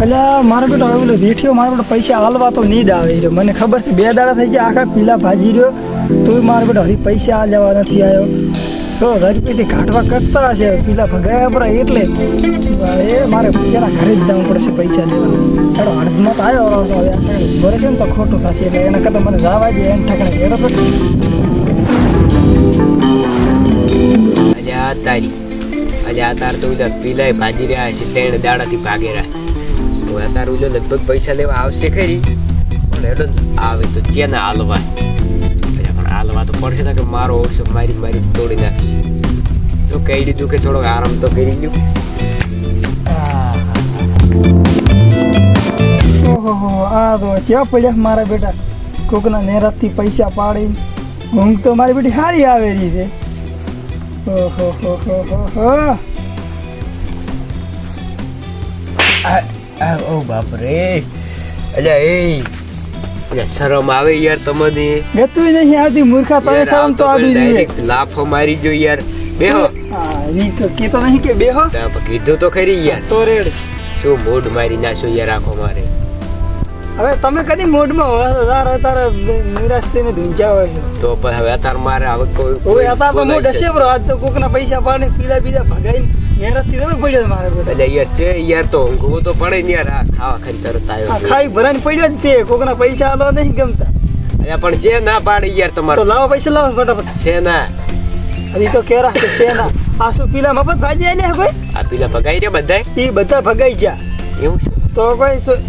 એટલે મારો બેટો હવે ઓલો રેઠિયો મારો બેટો પૈસા હાલવા તો નહીં જ આવે છે. મને ખબર છે 2 દાડા થઈ ગયા આખા પીલા ભાજી રહ્યો તોય મારો બેટો હજી પૈસા લેવા નથી આવ્યો. 100,000 રૂપિયાથી કાઢવા કરતા હશે પીલા ભગાયા પરા એટલે એ મારે પેલા ઘરે જ જવું પડશે પૈસા લેવા. ચાલો અડધમાં તો આવ્યો હવે ભરે છે ને તો ખોટું થશે એટલે એના કરતાં મને જવા દે એને ઠાકણે ઘેરો તો અલ્યા તારી અલ્યા તાર તો ઉધર પીલાય ભાજી રહ્યા છે 3 દાડાથી ભાગે રહ્યા. હું તાર ઉધર લગભગ પૈસા લેવા આવશે ખરી પણ એડો આવે તો ચેના હાલવા પણ હાલવા તો પડશે ને કે મારો ઓછો મારી મારી તોડી નાખી. તો કહી દીધું કે થોડોક આરામ તો કરી ગયું. ઓહો આ તો ચેવા પડ્યા મારા બેટા કોકના નેરાથી પૈસા પાડી ઊંઘ તો મારી બેટી સારી આવેલી છે. ઓહો હો હો હો ઓ બાપ રે અલ્યા એ અલ્યા શરમ આવે યાર તમને ગતું નહીં આવતી મૂર્ખા તને શરમ તો આવી જોઈએ. લાફો મારી જો યાર બેહો. ઈ તો કીધો નહીં કે બેહો કીધું તો ખરી યાર તો રેડ શું મૂડ મારી નાખો યાર આખો મારે. હવે તમે કદી મૂડમાં હોય તારે નિરાશ થઈને ધૂંચા હોય છે તો પછી હવે અત્યારે મારે હવે કોઈ ઓય અત્યારે તો મૂડ હશે બ્રો. આજ તો કોકના પૈસા પાડીને પીલા બીજા ભગાઈને નિરાશથી તમે પડ્યો મારે બેટા. એટલે યાર છે યાર તો ઊંઘવું તો પડે ને યાર. આ ખાવા ખરી તરત આ આવ્યો ખાઈ ભરાઈને પડ્યો જ તે કોકના પૈસા આલો નહીં ગમતા. અલ્યા પણ જે ના પાડે યાર તો તમારે લાવો પૈસા લાવો ફટાફટ. છે ના હજી તો કેરા છે ના આ શું પીલા મફત ભાજી આલ્યા કોઈ આ પેલા ભગાઈ રહ્યા બધાય એ બધા ભગાઈ ગયા એવું છે તો કોઈ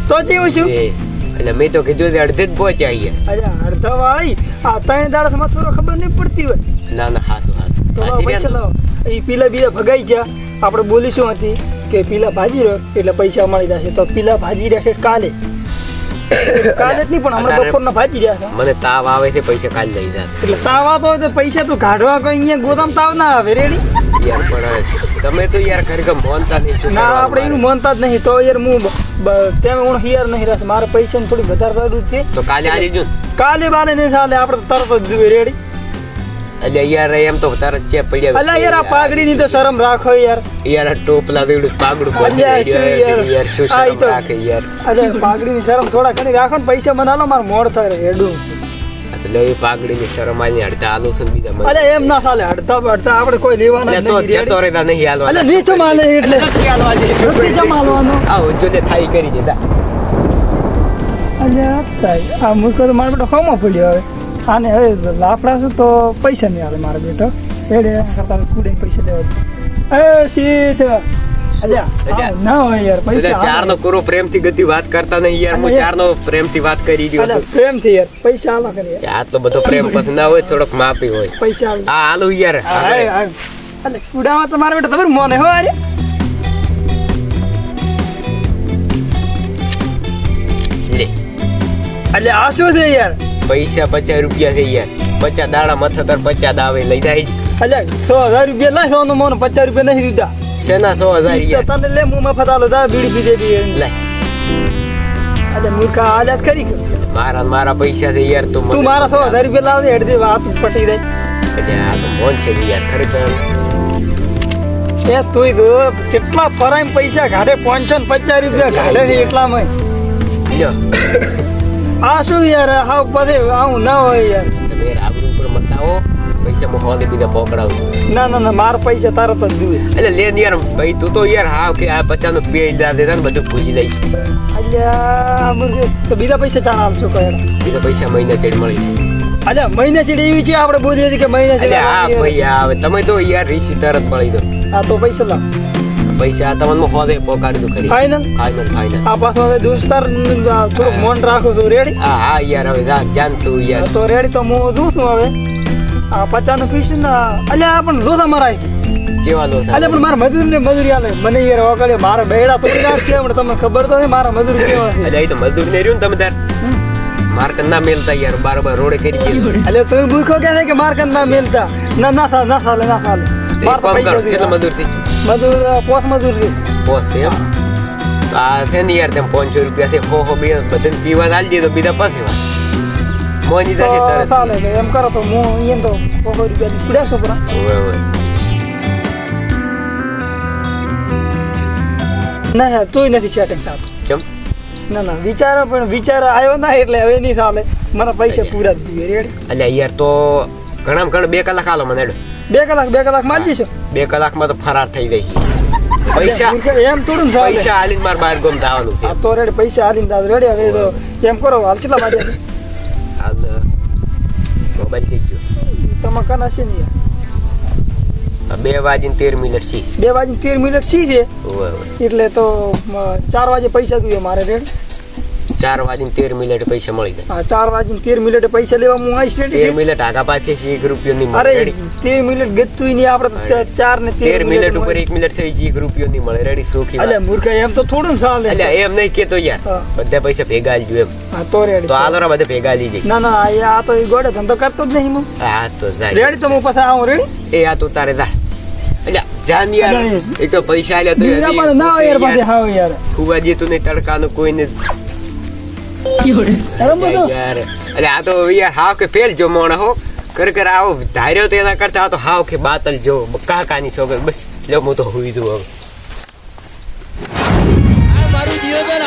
તો જેવું શું એટલે મેં તો કીધું કે અડધે જ પહોંચ્યા યાર. અરે અડધા વાળી આ 3 દાડા માં થોડો ખબર નહીં પડતી હોય ના ના હાથું તો લાવો પૈસા હાથું લાવો. એ પીલા બીજા ભગાઈ ગયા આપણે બોલીશું હતી કે પીલા ભાજી રહ્યો એટલે પૈસા મળી જશે તો પીલા ભાજી રહેશે કાલે કાલે જ નહીં પણ હમણાં બપોરના ભાજી રહ્યા છે. મને તાવ આવે છે પૈસા કાલ લઈ જા એટલે તાવ આવતો હોય તો પૈસા તો કાઢવા કોઈ અહીંયા ગોદામ તાવ ના આવે રેડી. યાર પણ તમે તો યાર ખરેખર મોનતા નહીં શું ના કરવાનું આપણે એનું મારે? માનતા જ નહીં તો યાર હું તેમ હું હિયાર નહીં રહેશે મારે પૈસા થોડી વધારે જરૂર છે. તો કાલે આવી જો કાલે બાલે નહીં ચાલે આપણે તો તરત જ જોઈએ રેડી. એટલે યાર એમ તો તરત ચેપ પડ્યા અલા યાર આ પાઘડી ની તો શરમ રાખો યાર. યાર આ ટોપલા દેડું પાગડું અલ્યા શું યાર. યાર શું આ ઈ શરમ તો- રાખે યાર. અરે પાઘડી ની શરમ થોડા ઘણી રાખો ને પૈસા મને હાલો મારે મોડ થાય રેડું. એટલે એ પાઘડીની શરમ આલી અડધા આલો છે ને બીજા મને. અલે એમ ના ચાલે અડધા અડધા આપણે કોઈ લેવાના એટલે તો નહીં જતો રેડી. રહેતા નહીં હાલવા. અલે નીચો માલે એટલે નથી હાલવા દે. નથી જમાલવાનો. આવો જો તે થાઈ કરી દીધા. અલ્યા તાય આ મૂર્ખો તો મારો બેટો હોમાં પડ્યો હવે આને હવે લાફડાશું તો પૈસા નહીં આવે મારો બેટો એડે કરતા કુડે પૈસા લેવા એ શીઠ અલ્યા આવું ના હોય યાર પૈસા ચાર નો પૂરો પ્રેમથી ગતિ વાત કરતા નહીં યાર. હું ચાર નો પ્રેમથી વાત કરી દીધો અલ્યા પ્રેમથી યાર પૈસા આલા કરે યાર. આટલો બધો પ્રેમ પછી ના હોય થોડોક માપી હોય. પૈસા આલા. હા હાલો યાર અલે કુડાવા તો મારો બેટો ખબર મોને હો અરે લે અલ્યા આ શું છે યાર. પૈસા 50 રૂપિયા છે યાર. 50 દાડા મથા તાર 50 દાવે લઈ જાય. અલ્યા 100,000 રૂપિયા લાય સોનું મોને 50 રૂપિયા નહીં દીધા. શેના 100,000 ઈ તો યાર તને લે હું મફત આલો જા બીડી પી દે લે અલ્યા મૂર્ખા આલ્યા કરી કે મારા પૈસા છે યાર. તું તું મારા 100,000 રૂપિયા લાવ દે હેડ દે વાત પટી દે. એટલે આ તો મોન છે યાર ખરેખર. એ તુંય તો કેટલા ફરાઈમ પૈસા કાઢે 550 રૂપિયા કાઢે છે એટલામાં લ્યો આ શું યાર હાવ પછી આવું ના હોય યાર. તમે આબરૂ ઉપર મત આવો. પૈસા હું હોને બીજા પકડાવું. ના ના ના મારા પૈસા તરત જ જોઈએ. એટલે લે ને યાર ભાઈ તું તો યાર હાવ કે આ 50 નું પે દા દેતા ને બધું ભૂલી લઈશ. અલ્યા મુર્ગે તો બીજા પૈસા ચાણ આપશો કયા બીજા પૈસા મહિના ચેડ મળી જાય. અલ્યા મહિને ચીડ એવી છે આપણે બોલીએ છીએ કે મહિને એટલે હા ભાઈ આવે તમે તો યાર રીસી તરત મળી દો. આ તો પૈસા લાવ પૈસા તમને હોદે પકડી દો ખરી. Final final. આ પાછો હવે દોસ્તાર થોડુંક મોન રાખું છું રેડી. હા હા યાર હવે જાન તું યાર. તો રેડી તો હું જોઉં છું હવે આ 50 નું પીસ ને અલ્યા પણ લોધા મરાય છે. કેવા લો અલે પણ મારા મજૂરી આલે મને યાર વગાડે મારા બેડા તોડી નાખશે હમણાં તમને ખબર તો છે મારા મજૂરી કેવા છે. એટલે એ તો મજદૂર ને રહ્યું ને તમે તાર માર ના મેલતા યાર બાર રોડે કરી ગયેલું. અલે તું મૂર્ખો કહે છે કે માર કન ના મેલતા ના ના ચાલે ના ચાલે ના ચાલે માર તો કામ કરો પૈસા કેટલા મજદૂર થી મજૂર પોસ મજૂર છે. બોસ છે એમ. આ છે ને યાર તેમ 500 રૂપિયા થી હો બે બધાને પીવા આલી દે તો બીજા પાસે વાત મોની તો જશે તરત. ચાલે છે એમ કરો તો હું અહીંયા તો 100 રૂપિયા પીડાશો પરા. ઓય ઓય ના યાર તોય નથી સેટિંગ થતું. ચમ ના વિચાર આવ્યો ના એટલે હવે નહીં ચાલે. મારા પૈસા પૂરા જ જોઈએ. રેડી? અલ્યા યાર તો ઘણામાં ઘણા 2 કલાક હાલો મને હેડો. 2 કલાક માં જ જશો? 2 કલાકમાં તો ફરાર થઈ ગઈ પૈસા એમ થોડું ને ચાલે. પૈસા હાલીને મારે બહાર ગામ જવાનું છે. હા તો રેડી, પૈસા હાલીને દાદ રેડી. હવે તો એમ કરો, હાલ કેટલા વાગ્યા છે? હાલ મોબાઈલ થઈ ગયો. તમે કના છે ને 2:13 છે. 2:13 છે. ઓવે. એટલે તો 4 વાગે પૈસા જોઈએ મારે. રેડી? 4:13 પૈસા મળી જાય. હા 4:13 પૈસા લેવા હું આવીશ. 13 મિનિટ આગા પાછી છે, 1 રૂપિયો ની મળે. અરે રેડી? 13 મિનિટ ગતું નહીં આપણે. 4 ને 13 મિનિટ ઉપર 1 મિનિટ થઈ ગઈ, 1 રૂપિયો ની મળે. રેડી? સુખી અલ્યા મૂર્ખા, એમ તો થોડું ને ચાલે. અલ્યા એમ નહીં કેતો યાર, હા. બધા પૈસા ભેગા આલજો એમ. હા તો રેડી. તો હાલો રા, બધા ભેગા આલી જાય. ના આ તો ગોડે ધંધો કરતો જ નહીં હું. હા તો જાય. રેડી? તો હું પાછા આવું. રેડી? એ આ તું તારે જા. અલ્યા જાન યાર, અલ્યા, એક તો પૈસા આલ્યા તો બીજા ના હોય યાર પાસે. હા યાર ફુવાજી તું નહીં, તડકાનું કોઈને અરે બધો યાર. અલ્યા આ તો યાર હાવ કે ફેલ જો મોણા હો કર આવો ધાર્યો તો એના કરતા આ તો હાવ કે બાતલ જો કાકાની છોકરી. બસ લો હું તો હુઈ દઉં હવે. મારું જીવન